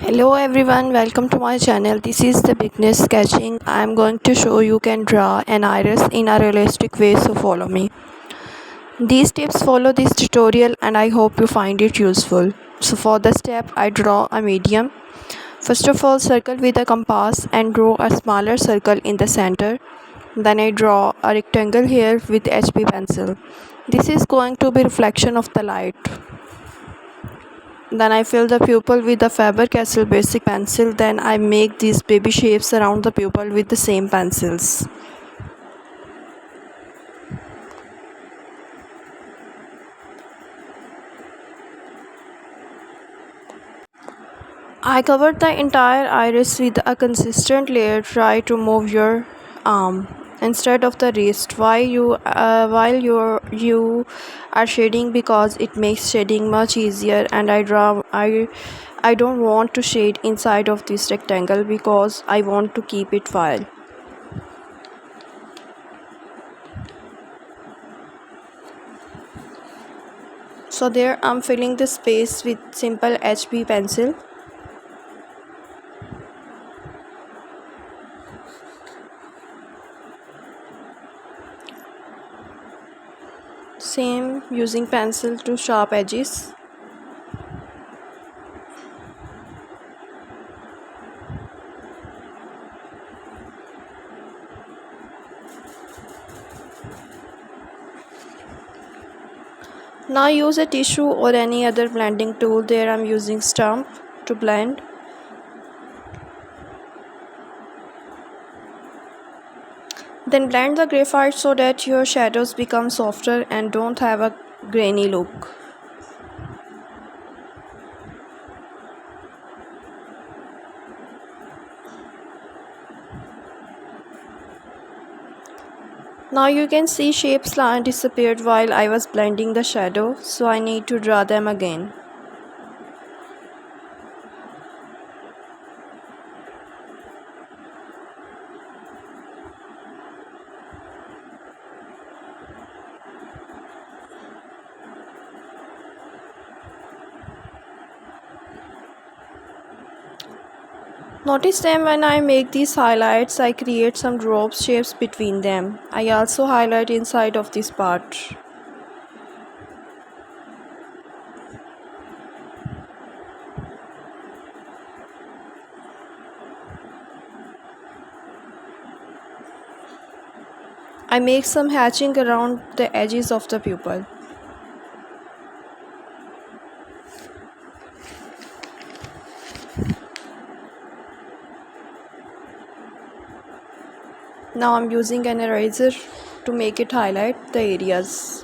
Hello everyone, welcome to my channel. This is the beginner sketching. I am going to show you can draw an iris in a realistic way, so follow me. These tips follow this tutorial and I hope you find it useful. So for the step, I draw a medium. First of all, circle with a compass and draw a smaller circle in the center. Then I draw a rectangle here with HB pencil. This is going to be reflection of the light. Then I fill the pupil with the Faber-Castell basic pencil. Then I make these baby shapes around the pupil with the same pencils. I cover the entire iris with a consistent layer. Try to move your arm instead of the wrist while you are shading, because it makes shading much easier. And I don't want to shade inside of this rectangle because I want to keep it file. So there I'm filling the space with simple HB pencil. Same using pencil to sharp edges. Now use a tissue or any other blending tool. There I'm using stump to blend. Then blend the graphite so that your shadows become softer and don't have a grainy look. Now you can see shapes disappeared while I was blending the shadow, so I need to draw them again. Notice them when I make these highlights. I create some drop shapes between them. I also highlight inside of this part. I make some hatching around the edges of the pupil. Now I'm using an eraser to make it highlight the areas.